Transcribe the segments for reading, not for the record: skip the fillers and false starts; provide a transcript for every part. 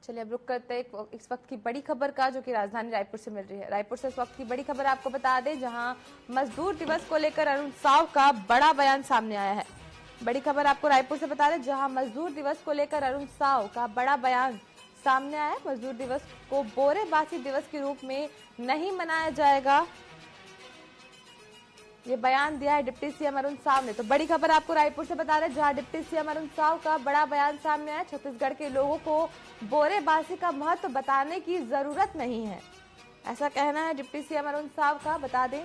चलिए अब रुक करते हैं इस वक्त की बड़ी खबर का, जो कि राजधानी रायपुर से मिल रही है। रायपुर से इस वक्त की बड़ी खबर आपको बता दें, जहां मजदूर दिवस को लेकर अरुण साव का बड़ा बयान सामने आया है। बड़ी खबर आपको रायपुर से बता दें, जहां मजदूर दिवस को लेकर अरुण साव का बड़ा बयान सामने आया है। मजदूर दिवस को बोरेबासी दिवस के रूप में नहीं मनाया जाएगा, ये बयान दिया है डिप्टी सीएम अरुण साव ने। तो बड़ी खबर आपको रायपुर से बता रहे हैं, जहां डिप्टी सीएम अरुण साव का बड़ा बयान सामने आया। छत्तीसगढ़ के लोगों को बोरेबासी का महत्व बताने की जरूरत नहीं है, ऐसा कहना है डिप्टी सीएम अरुण साव का। बता दें,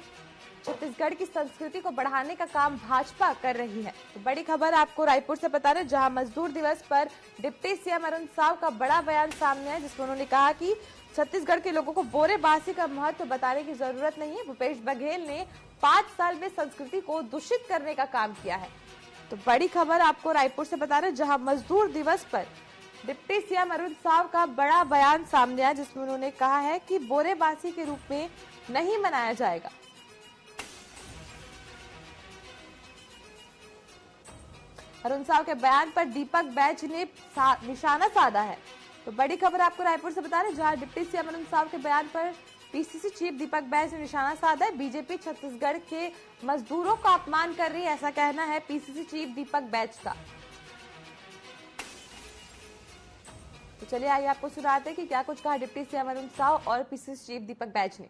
छत्तीसगढ़ की संस्कृति को बढ़ाने का काम भाजपा कर रही है। तो बड़ी खबर आपको रायपुर से बता रहे हैं, जहां मजदूर दिवस पर डिप्टी सीएम अरुण साव का बड़ा बयान सामने है, जिसमें उन्होंने कहा कि छत्तीसगढ़ के लोगों को बोरेबासी का महत्व बताने की जरूरत नहीं है। भूपेश बघेल ने 5 साल में संस्कृति को दूषित करने का काम किया है। तो बड़ी खबर आपको रायपुर से बता रहे हैं, जहां मजदूर दिवस पर डिप्टी सीएम अरुण साव का बड़ा बयान सामने आया, जिसमें उन्होंने कहा है कि बोरेबासी के रूप में नहीं मनाया जाएगा। अरुण साव के बयान पर दीपक बैज ने निशाना साधा है। तो बड़ी खबर आपको रायपुर से बता रहे हैं, जहां डिप्टी सीएम अरुण साव के बयान पर पीसीसी चीफ दीपक बैज ने निशाना साधा है। बीजेपी छत्तीसगढ़ के मजदूरों का अपमान कर रही है, ऐसा कहना है पीसीसी चीफ दीपक बैज का। तो चलिए आइए आपको सुनाते हैं कि क्या कुछ कहा डिप्टी सीएम अरुण साव और पीसीसी चीफ दीपक बैज ने।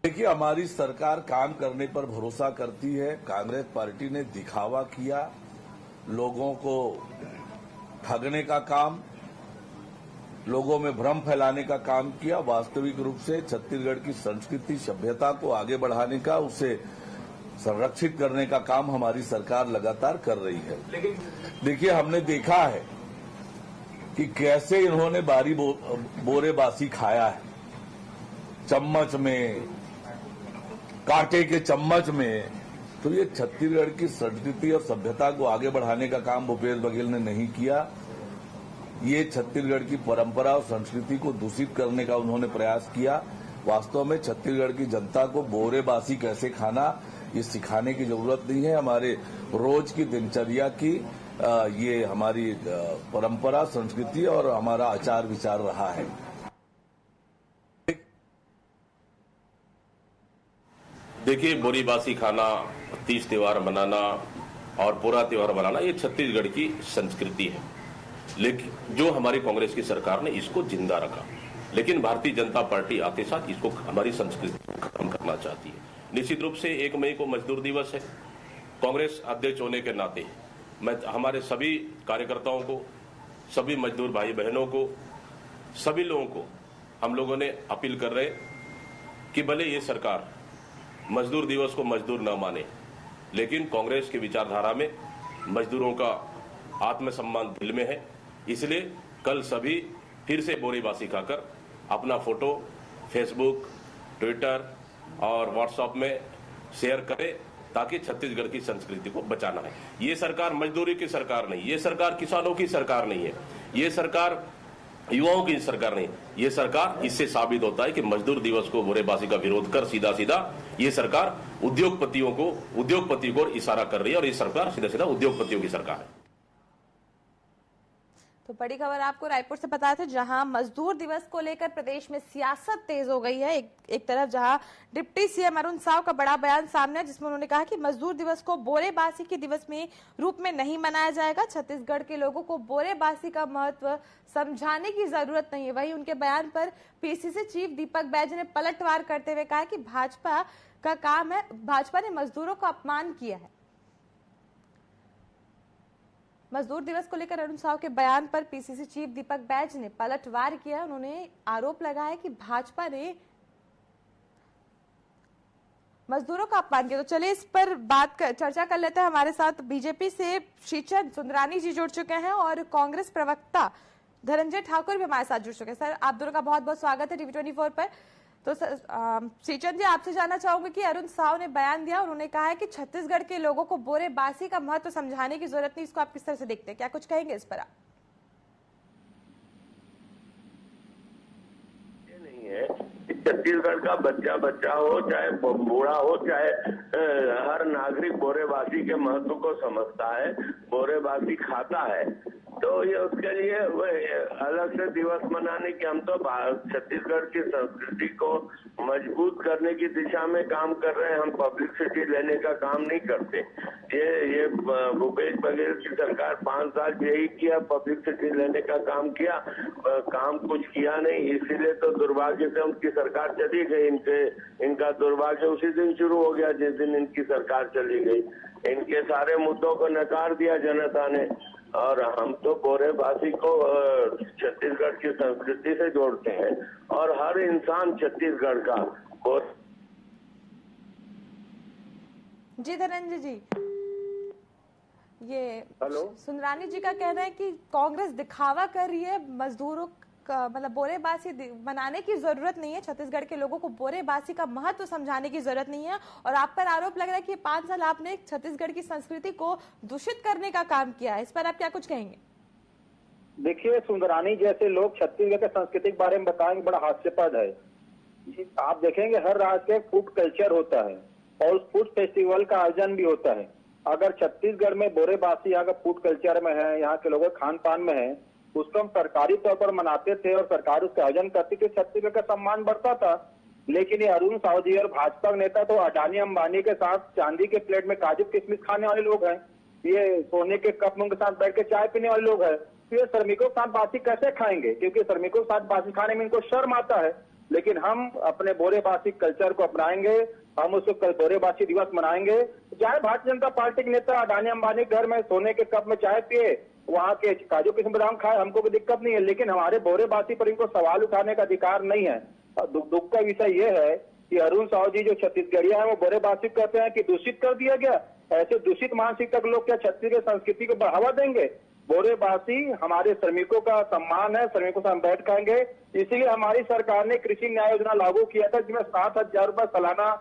देखिए, हमारी सरकार काम करने पर भरोसा करती है। कांग्रेस पार्टी ने दिखावा किया, लोगों को ठगने का काम, लोगों में भ्रम फैलाने का काम किया। वास्तविक रूप से छत्तीसगढ़ की संस्कृति सभ्यता को आगे बढ़ाने का, उसे संरक्षित करने का काम हमारी सरकार लगातार कर रही है। देखिए, हमने देखा है कि कैसे इन्होंने बोरेबासी खाया है, चम्मच में, कांटे के चम्मच में। तो ये छत्तीसगढ़ की संस्कृति और सभ्यता को आगे बढ़ाने का काम भूपेश बघेल ने नहीं किया। ये छत्तीसगढ़ की परंपरा और संस्कृति को दूषित करने का उन्होंने प्रयास किया। वास्तव में छत्तीसगढ़ की जनता को बोरेबासी कैसे खाना, ये सिखाने की जरूरत नहीं है। हमारे रोज की दिनचर्या की ये हमारी परंपरा, संस्कृति और हमारा आचार विचार रहा है। देखिए, बोरीबासी खाना, तीज त्योहार मनाना और पूरा त्योहार मनाना, ये छत्तीसगढ़ की संस्कृति है। लेकिन जो हमारी कांग्रेस की सरकार ने इसको जिंदा रखा, लेकिन भारतीय जनता पार्टी आते साथ इसको, हमारी संस्कृति को खत्म करना चाहती है। निश्चित रूप से 1 मई को मजदूर दिवस है। कांग्रेस अध्यक्ष होने के नाते मैं हमारे सभी कार्यकर्ताओं को, सभी मजदूर भाई बहनों को, सभी लोगों को हम लोगों ने अपील कर रहे कि भले ये सरकार मजदूर दिवस को मजदूर न माने, लेकिन कांग्रेस की विचारधारा में मजदूरों का आत्मसम्मान दिल में है। इसलिए कल सभी फिर से बोरीबासी खाकर अपना फोटो फेसबुक, ट्विटर और व्हाट्सएप में शेयर करें, ताकि छत्तीसगढ़ की संस्कृति को बचाना है। ये सरकार मजदूरी की सरकार नहीं, ये सरकार किसानों की सरकार नहीं है, ये सरकार युवाओं की सरकार नहीं। ये सरकार, इससे साबित होता है कि मजदूर दिवस को बोरेबासी का विरोध कर सीधा सीधा ये सरकार उद्योगपतियों को इशारा कर रही है, और ये सरकार सीधा सीधा उद्योगपतियों की सरकार है। तो बड़ी खबर आपको रायपुर से बताया था, जहां मजदूर दिवस को लेकर प्रदेश में सियासत तेज हो गई है। एक तरफ जहां डिप्टी सीएम अरुण साव का बड़ा बयान सामने है, जिसमें उन्होंने कहा कि मजदूर दिवस को बोरेबासी के दिवस में रूप में नहीं मनाया जाएगा। छत्तीसगढ़ के लोगों को बोरेबासी का महत्व समझाने की जरूरत नहीं है। वहीं उनके बयान पर पीसीसी चीफ दीपक बैज ने पलटवार करते हुए कहा कि भाजपा का काम है, भाजपा ने मजदूरों का अपमान किया है। मजदूर दिवस को लेकर अरुण साव के बयान पर पीसीसी चीफ दीपक बैज ने पलटवार किया। उन्होंने आरोप लगाया कि भाजपा ने मजदूरों का अपमान किया। तो चलिए इस पर चर्चा कर लेते हैं। हमारे साथ बीजेपी से श्रीचंद सुंदरानी जी जुड़ चुके हैं और कांग्रेस प्रवक्ता धनंजय ठाकुर भी हमारे साथ जुड़ चुके हैं। सर, आप दोनों का बहुत बहुत स्वागत है TV24 पर। तो श्रीचंद जी, आपसे जानना चाहूंगी कि अरुण साव ने बयान दिया, उन्होंने कहा है कि छत्तीसगढ़ के लोगों को बोरेबासी का महत्व समझाने की जरूरत नहीं। इसको आप किस तरह से देखते हैं, क्या कुछ कहेंगे इस पर आप? ये नहीं है कि छत्तीसगढ़ का बच्चा हो, चाहे बूढ़ा हो, चाहे हर नागरिक बोरेबासी के महत्व को समझता है, बोरेबासी खाता है। तो ये उसके लिए अलग से दिवस मनाने की, हम तो छत्तीसगढ़ की संस्कृति को मजबूत करने की दिशा में काम कर रहे हैं। हम पब्लिसिटी लेने का काम नहीं करते। ये भूपेश बघेल की सरकार 5 साल यही किया, पब्लिसिटी लेने का काम किया, काम कुछ किया नहीं। इसीलिए तो दुर्भाग्य से उनकी सरकार चली गई। इनका दुर्भाग्य उसी दिन शुरू हो गया जिस दिन इनकी सरकार चली गई। इनके सारे मुद्दों को नकार दिया जनता ने। और हम तो बोरेबासी को छत्तीसगढ़ की संस्कृति से जोड़ते हैं और हर इंसान छत्तीसगढ़ का जी धनंजय जी, ये हेलो, सुंदरानी जी का कहना है कि कांग्रेस दिखावा कर रही है, मजदूरों का मतलब बोरेबासी बनाने की जरूरत नहीं है, छत्तीसगढ़ के लोगों को बोरेबासी का महत्व समझाने की जरूरत नहीं है। और आप पर आरोप लग रहा है कि 5 साल आपने छत्तीसगढ़ की संस्कृति को दूषित करने का काम किया है। इस पर आप क्या कुछ कहेंगे? देखिए, सुंदरानी जैसे लोग छत्तीसगढ़ के संस्कृति के बारे में बताएंगे, बड़ा हास्यास्पद है। आप देखेंगे हर राज्य के फूड कल्चर होता है और उस फूड फेस्टिवल का आयोजन भी होता है। अगर छत्तीसगढ़ में बोरेबासी यहाँ का फूड कल्चर में है, यहाँ के लोगों के खान पान में है, उसको हम सरकारी तौर पर मनाते थे और सरकार उसका आयोजन करती थी, छत्तीसगढ़ का सम्मान बढ़ता था। लेकिन ये अरुण साहू जी और भाजपा नेता तो अडानी अंबानी के साथ चांदी के प्लेट में काजू किशमिश खाने वाले लोग हैं, ये सोने के कप में उनके साथ बैठ के चाय पीने वाले लोग हैं। तो ये श्रमिकों के साथ बासी कैसे खाएंगे? क्योंकि श्रमिकों के साथ बासी खाने में इनको शर्म आता है। लेकिन हम अपने बोरेबासी कल्चर को अपनाएंगे, हम उसको कल बोरेबासी दिवस मनाएंगे। चाहे भारतीय जनता पार्टी के नेता अडानी अंबानी घर में सोने के कप में चाय पिए, वहाँ के काजू किस्म बादाम खाए, हमको भी दिक्कत नहीं है। लेकिन हमारे बोरेबासी पर इनको सवाल उठाने का अधिकार नहीं है। दुख का विषय ये है कि अरुण साहू जी जो छत्तीसगढ़िया है वो बोरेबासी कहते हैं कि दूषित कर दिया गया। ऐसे दूषित मानसिकता के लोग क्या छत्तीसगढ़ संस्कृति को बढ़ावा देंगे? बोरेबासी हमारे श्रमिकों का सम्मान है, श्रमिकों से हम बैठ खाएंगे। इसीलिए हमारी सरकार ने कृषि न्याय योजना लागू किया था, जिसमें 7,000 रुपए सालाना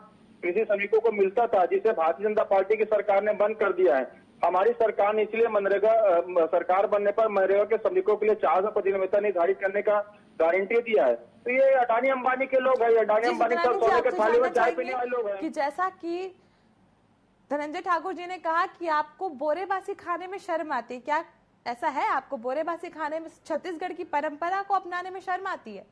कृषि श्रमिकों को मिलता था, जिसे भारतीय जनता पार्टी की सरकार ने बंद कर दिया है। हमारी सरकार ने इसलिए मनरेगा सरकार बनने पर मनरेगा के श्रमिकों के लिए 400 प्रतिदिन वेतन निर्धारित करने का गारंटी दिया है। तो ये अडानी अंबानी के लोग हैं, अडानी अंबानी का सोने के थाली में चाय पीने वाले लोग हैं। कि जैसा कि धनंजय ठाकुर जी ने कहा कि आपको बोरेबासी खाने में शर्म आती है, क्या ऐसा है? आपको बोरेबासी खाने में, छत्तीसगढ़ की परंपरा को अपनाने में शर्म आती है?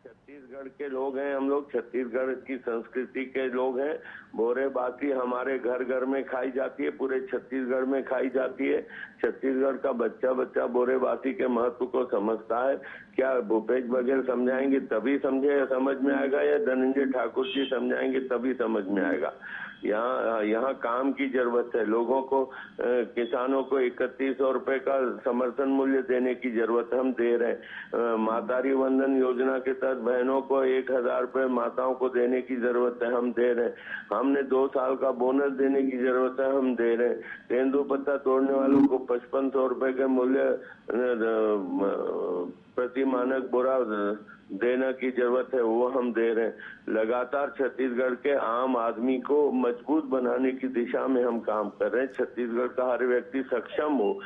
छत्तीसगढ़ के लोग हैं हम लोग, छत्तीसगढ़ की संस्कृति के लोग हैं। बोरेबासी हमारे घर घर में खाई जाती है, पूरे छत्तीसगढ़ में खाई जाती है। छत्तीसगढ़ का बच्चा बच्चा बोरेबासी के महत्व को समझता है। क्या भूपेश बघेल समझाएंगे तभी समझ में आएगा, या धनंजय ठाकुर जी समझाएंगे तभी समझ में आएगा? यहाँ काम की जरूरत है। लोगों को, किसानों को 3100 रुपए का समर्थन मूल्य देने की जरूरत है, हम दे रहे हैं। मातारी वंदन योजना के तहत बहनों को 1000 रुपए माताओं को देने की जरूरत है, हम दे रहे हैं। हमने 2 साल का बोनस देने की जरूरत है, हम दे रहे हैं। तेंदुपत्ता तोड़ने वालों को 5500 रुपए के मूल्य प्रति मानक बोरा देने की जरूरत है, वो हम दे रहे हैं। लगातार छत्तीसगढ़ के आम आदमी को मजबूत बनाने की दिशा में हम काम कर रहे हैं। छत्तीसगढ़ का हर व्यक्ति सक्षम हो,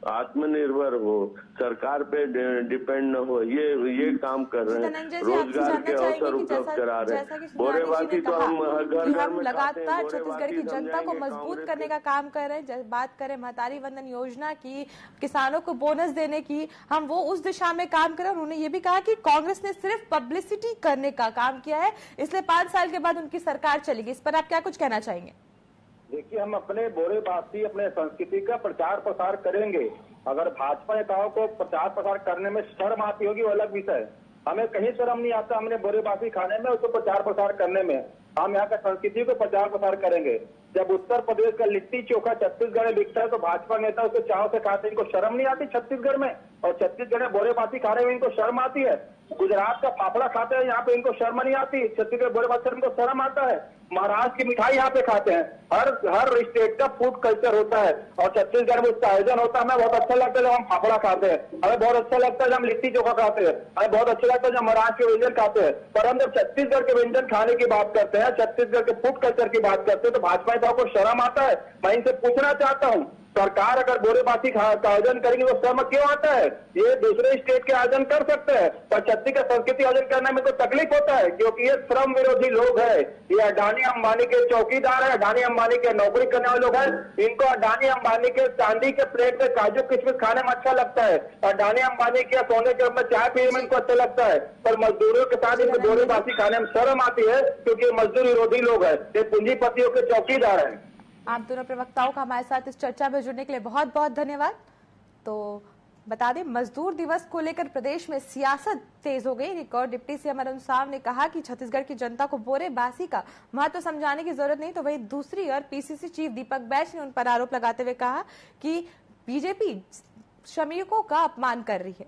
आत्मनिर्भर हो, सरकार पे डिपेंड न हो, ये काम कर रहे हैं। रोजगार के अवसर उपलब्ध करा रहे हैं। बोरेबासी तो हम घर में लगातार छत्तीसगढ़ की जनता को मजबूत करने का काम कर रहे हैं। बात करें महतारी वंदन योजना की, किसानों को बोनस देने की, हम वो उस दिशा में काम कर रहे हैं। उन्होंने ये भी कहा कि कांग्रेस ने सिर्फ पब्लिसिटी करने का काम किया है, इसलिए 5 साल के बाद उनकी सरकार चलेगी। इस पर आप क्या कुछ कहना चाहेंगे? देखिए, हम अपने बोरेबासी, अपने संस्कृति का प्रचार प्रसार करेंगे। अगर भाजपा नेताओं को प्रचार प्रसार करने में शर्म आती होगी वो अलग विषय है। हमें कहीं शर्म नहीं आता हमने बोरेबासी खाने में, उसको प्रचार प्रसार करने में। हम यहाँ का संस्कृति को प्रचार प्रसार करेंगे। जब उत्तर प्रदेश का लिट्टी चोखा छत्तीसगढ़ में बिकता है तो भाजपा नेता उसको चाव से खाते हैं। इनको शर्म नहीं आती छत्तीसगढ़ में? और छत्तीसगढ़ में बोरेबासी खाने में इनको शर्म आती है। गुजरात का फाफड़ा खाते हैं, यहाँ पे इनको शर्म नहीं आती। छत्तीसगढ़ बोरेबासी इनको शर्म आता है। महाराष्ट्र की मिठाई यहाँ पे खाते हैं। हर स्टेट का फूड कल्चर होता है और छत्तीसगढ़ में उसका आयोजन होता है। हमें बहुत अच्छा लगता है जब हम फाफड़ा खाते हैं, हमें बहुत अच्छा लगता है जब हम लिट्टी चोखा खाते हैं, हमें बहुत अच्छा लगता है जब महाराष्ट्र के व्यंजन खाते हैं। पर हम जब छत्तीसगढ़ के व्यंजन खाने की बात करते हैं, छत्तीसगढ़ के फूड कल्चर की बात करते हैं, तो भाजपा नेताओं को शर्म आता है। मैं इनसे पूछना चाहता हूँ, सरकार अगर बोरेबासी का आयोजन करेगी तो शर्म क्यों आता है? ये दूसरे स्टेट के आयोजन कर सकते हैं, पर छत्तीसगढ़ का संस्कृति आयोजन करने में तो तकलीफ होता है, क्योंकि ये श्रम विरोधी लोग हैं। ये अडानी अंबानी के चौकीदार है, अडानी अंबानी के नौकरी करने वाले लोग हैं। इनको अडानी अंबानी के चांदी के प्लेट में काजू किशमिश खाने में अच्छा लगता है, अडानी अंबानी के सोने के में चाय पीने में इनको अच्छा लगता है, पर मजदूरों के साथ इनको बोरेबासी खाने में शर्म आती है, क्योंकि मजदूर विरोधी लोग हैं, ये पूंजीपतियों के चौकीदार हैं। आप दोनों प्रवक्ताओं का हमारे साथ इस चर्चा में जुड़ने के लिए बहुत बहुत धन्यवाद। तो बता दें, मजदूर दिवस को लेकर प्रदेश में सियासत तेज हो गई। एक और डिप्टी सीएम अरुण साव ने कहा कि छत्तीसगढ़ की जनता को बोरेबासी का महत्व समझाने की जरूरत नहीं, तो वहीं दूसरी ओर पीसीसी चीफ दीपक बैज ने उन पर आरोप लगाते हुए कहा कि बीजेपी श्रमिकों का अपमान कर रही है।